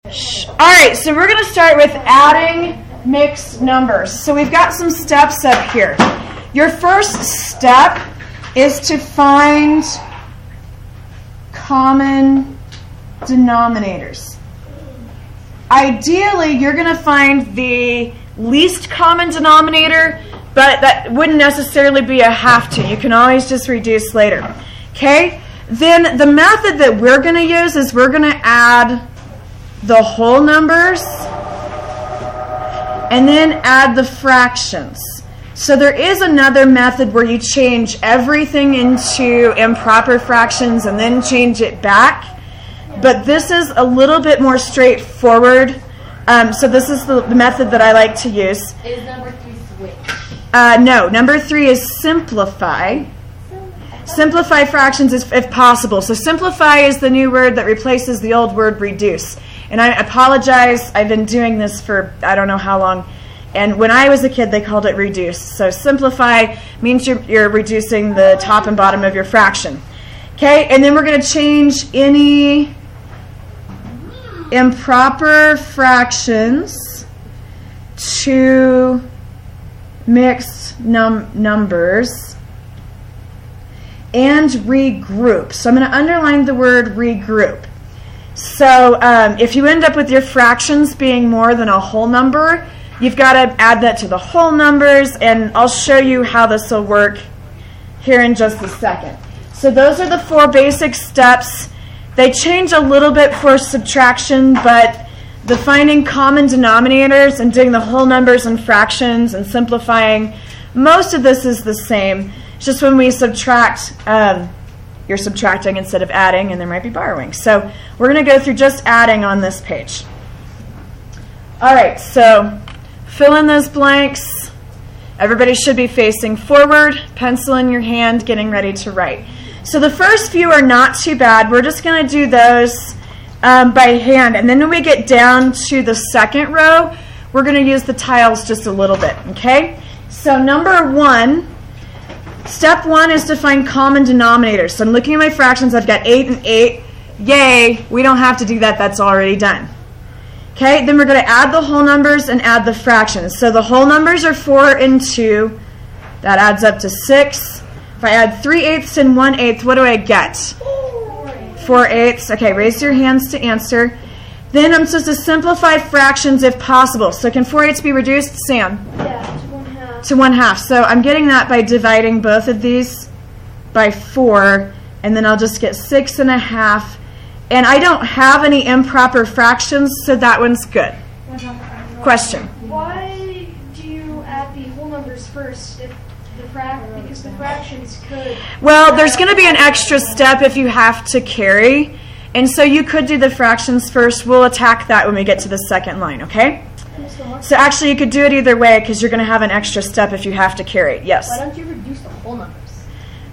All right, so we're going to start with adding mixed numbers. So we've got some steps up here. Your first step is to find common denominators. Ideally, you're going to find the least common denominator, but that wouldn't necessarily be a have to. You can always just reduce later. Okay? Then the method that we're going to use is we're going to add the whole numbers and then add the fractions. So there is another method where you change everything into improper fractions and then change it back. But this is a little bit more straightforward. So this is the method that I like to use. Is number 3 switch? No, number 3 is simplify. Simplify fractions if possible. So simplify is the new word that replaces the old word reduce. And I apologize, I've been doing this for I don't know how long. And when I was a kid, they called it reduce. So simplify means you're reducing the top and bottom of your fraction. Okay, and then we're going to change any improper fractions to mixed numbers and regroup. So I'm going to underline the word regroup. So if you end up with your fractions being more than a whole number, you've got to add that to the whole numbers, and I'll show you how this will work here in just a second. So those are the 4 basic steps. They change a little bit for subtraction, but the finding common denominators and doing the whole numbers and fractions and simplifying, most of this is the same. It's just when we subtract, you're subtracting instead of adding, and there might be borrowing. So we're going to go through just adding on this page. All right, so fill in those blanks. Everybody should be facing forward, pencil in your hand, getting ready to write. So the first few are not too bad. We're just going to do those by hand. And then when we get down to the second row, we're going to use the tiles just a little bit, okay? So number 1, step 1 is to find common denominators. So I'm looking at my fractions. I've got 8 and 8. Yay, we don't have to do that. That's already done. Okay, then we're going to add the whole numbers and add the fractions. So the whole numbers are 4 and 2. That adds up to 6. If I add 3/8 and 1/8, what do I get? 4/8. Okay, raise your hands to answer. Then I'm supposed to simplify fractions if possible. So can 4/8 be reduced, Sam? Yeah, to 1/2. To 1/2. So I'm getting that by dividing both of these by 4, and then I'll just get 6 1/2. And I don't have any improper fractions, so that one's good. Question. Why do you add the whole numbers first if because the fractions could... Well, there's going to be an extra step if you have to carry. And so you could do the fractions first. We'll attack that when we get to the second line, okay? So actually you could do it either way because you're going to have an extra step if you have to carry. Yes? Why don't you reduce the whole numbers?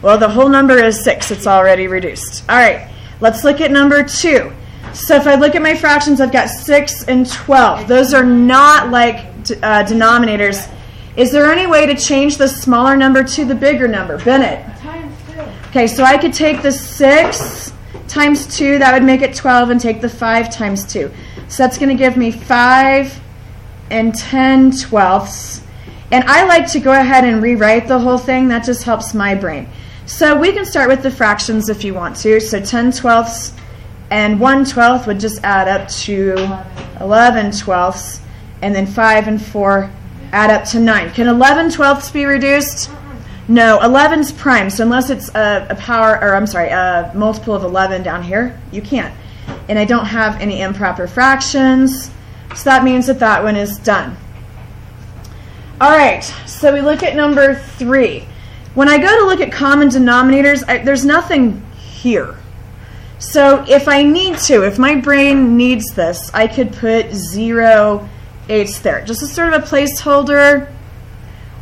Well, the whole number is 6. It's already reduced. All right. Let's look at number 2. So if I look at my fractions, I've got 6 and 12. Those are not like denominators. Is there any way to change the smaller number to the bigger number? Bennett? Times 2. Okay, so I could take the 6 times 2. That would make it 12, and take the 5 times 2. So that's going to give me 5 and 10/12. And I like to go ahead and rewrite the whole thing. That just helps my brain. So we can start with the fractions if you want to. So 10/12 and 1/12 would just add up to 11/12, and then 5 and 4 add up to 9. Can 11/12 be reduced? No, 11's prime. So unless it's a multiple of 11 down here, you can't. And I don't have any improper fractions, so that means that that one is done. All right, so we look at number 3. When I go to look at common denominators, there's nothing here. So if I need to, if my brain needs this, I could put 0/8 there. Just as sort of a placeholder.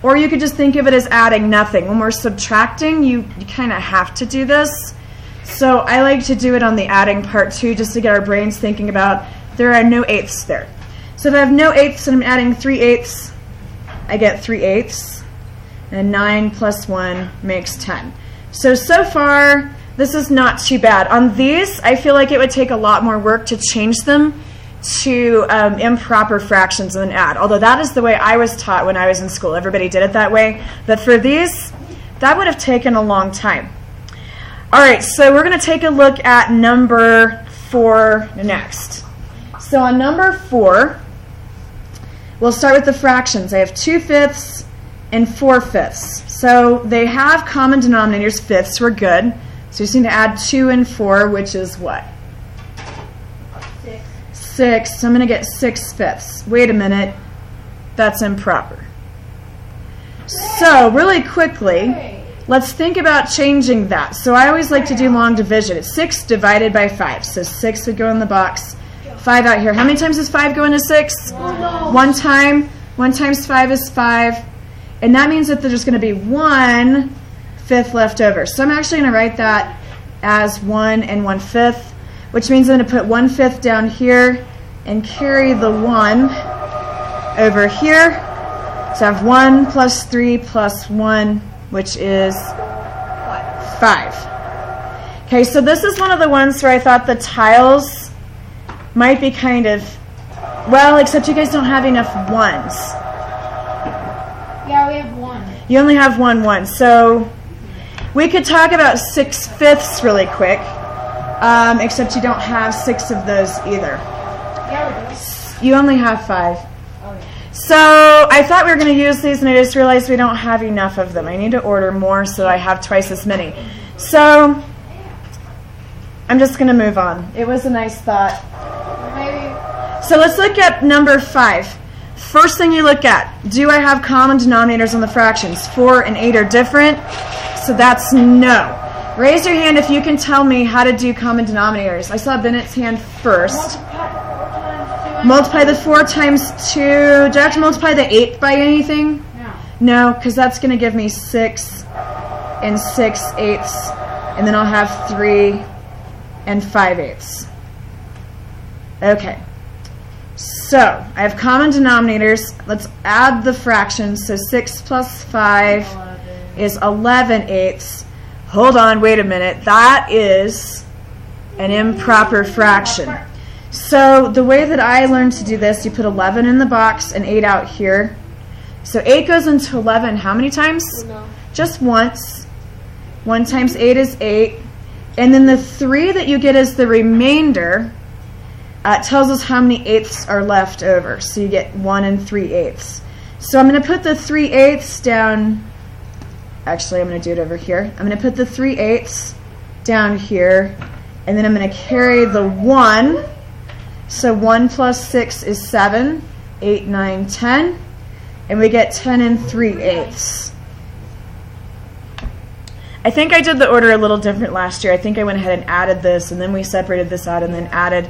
Or you could just think of it as adding nothing. When we're subtracting, you kind of have to do this. So I like to do it on the adding part too, just to get our brains thinking about there are no 8ths there. So if I have no 8ths and I'm adding 3/8, I get 3/8. And 9 plus 1 makes 10. So far, this is not too bad. On these, I feel like it would take a lot more work to change them to improper fractions and then add. Although that is the way I was taught when I was in school. Everybody did it that way. But for these, that would have taken a long time. All right, so we're going to take a look at number 4 next. So on number 4, we'll start with the fractions. I have 2/5 and 4/5. So they have common denominators, fifths. We're good. So you just need to add 2 and 4, which is what? 6. So I'm going to get 6/5. Wait a minute. That's improper. So really quickly, let's think about changing that. So I always like to do long division. It's 6 divided by 5. So 6 would go in the box. 5 out here. How many times does 5 go into 6? 1 time. 1 times 5 is 5. And that means that there's going to be 1/5 left over. So I'm actually going to write that as 1 and 1/5, which means I'm going to put 1/5 down here and carry the 1 over here. So I have 1 plus 3 plus 1, which is 5. Okay, so this is one of the ones where I thought the tiles might be kind of, well, except you guys don't have enough 1s. Yeah, we have 1. You only have 1 1. So we could talk about 6/5 really quick, except you don't have 6 of those either. Yeah, we do. You only have 5. Okay. So I thought we were going to use these, and I just realized we don't have enough of them. I need to order more so I have twice as many. So I'm just going to move on. It was a nice thought. Maybe. So let's look at number 5. First thing you look at, do I have common denominators on the fractions? 4 and 8 are different, so that's no. Raise your hand if you can tell me how to do common denominators. I saw Bennett's hand first. Multiply the 4 times 2. Do I have to multiply the 8 by anything? No. No, because that's going to give me 6 and 6/8, and then I'll have 3 and 5/8. Okay. So I have common denominators. Let's add the fractions. So 6 plus 5 is 11/8. Hold on, wait a minute. That is an improper fraction. So the way that I learned to do this, you put 11 in the box and 8 out here. So 8 goes into 11 how many times? No. Just once. 1 times 8 is 8. And then the 3 that you get as the remainder tells us how many eighths are left over. So you get 1 and 3/8. So I'm going to put the 3/8 down. Actually, I'm going to do it over here. I'm going to put the 3/8 down here, and then I'm going to carry the 1. So 1 plus 6 is 7, 8, 9, 10, and we get 10 and 3/8. I think I did the order a little different last year. I think I went ahead and added this, and then we separated this out and then added.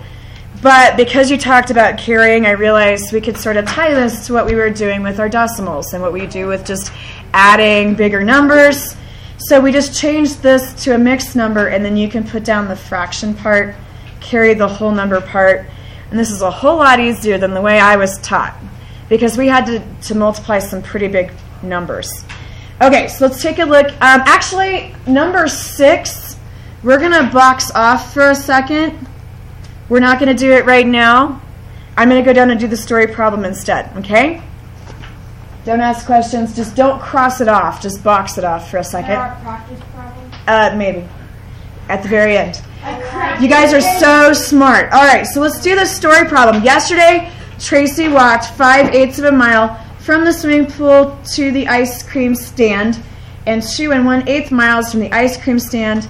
But because you talked about carrying, I realized we could sort of tie this to what we were doing with our decimals and what we do with just adding bigger numbers. So we just changed this to a mixed number, and then you can put down the fraction part, carry the whole number part. And this is a whole lot easier than the way I was taught, because we had to multiply some pretty big numbers. Okay, so let's take a look. Actually, number 6, we're going to box off for a second. We're not going to do it right now. I'm going to go down and do the story problem instead, okay? Don't ask questions. Just don't cross it off. Just box it off for a second. Practice problem? Maybe. At the very end. You guys are so smart. All right, so let's do the story problem. Yesterday, Tracy walked 5/8 of a mile from the swimming pool to the ice cream stand, and she went 1/8 miles from the ice cream stand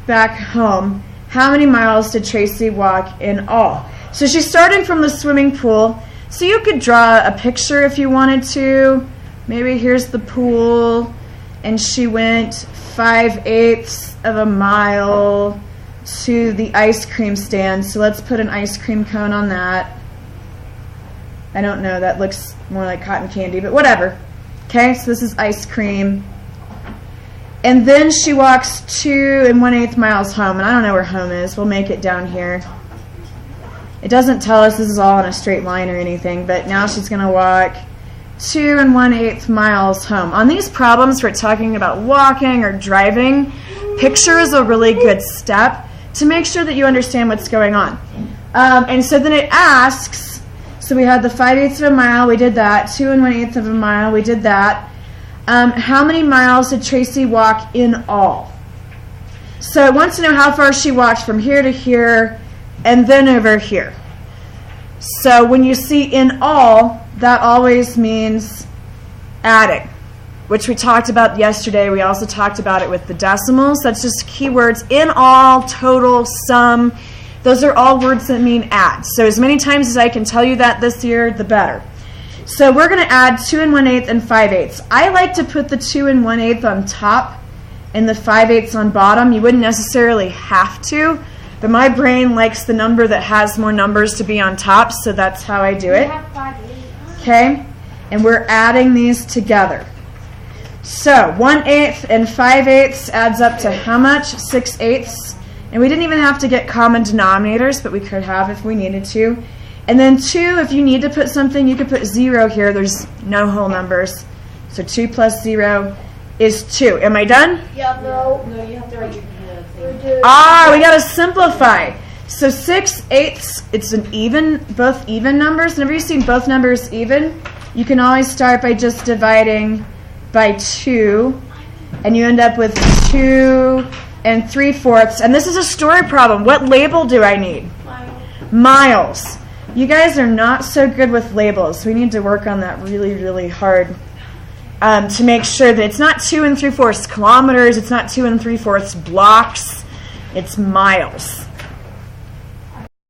back home. How many miles did Tracy walk in all? So she's starting from the swimming pool. So you could draw a picture if you wanted to. Maybe here's the pool, and she went 5/8 of a mile to the ice cream stand. So let's put an ice cream cone on that. I don't know, that looks more like cotton candy, but whatever. Okay, so this is ice cream. And then she walks 2 1/8 miles home, and I don't know where home is. We'll make it down here. It doesn't tell us this is all in a straight line or anything, but now she's going to walk 2 1/8 miles home. On these problems, we're talking about walking or driving. Picture is a really good step to make sure that you understand what's going on. And so then it asks, so we had the 5/8 of a mile, we did that. 2 1/8 of a mile, we did that. How many miles did Tracy walk in all? So it wants to know how far she walked from here to here and then over here. So when you see in all, that always means adding, which we talked about yesterday. We also talked about it with the decimals. That's just keywords. In all, total, sum. Those are all words that mean add. So as many times as I can tell you that this year, the better. So we're going to add 2 1/8 and 5/8. I like to put the 2 1/8 on top and the 5/8 on bottom. You wouldn't necessarily have to, but my brain likes the number that has more numbers to be on top, so that's how I do it. Okay? And we're adding these together. So 1/8 and 5/8 adds up to how much? 6/8. And we didn't even have to get common denominators, but we could have if we needed to. And then 2, if you need to put something, you could put 0 here. There's no whole numbers. So 2 plus 0 is 2. Am I done? Yeah, no. No, you have to write your We got to simplify. So 6/8, it's an even, both even numbers. Whenever you see both numbers even, you can always start by just dividing by 2, and you end up with 2 3/4. And this is a story problem. What label do I need? Miles. You guys are not so good with labels. We need to work on that really, really hard to make sure that it's not 2 3/4 kilometers, it's not 2 3/4 blocks, it's miles.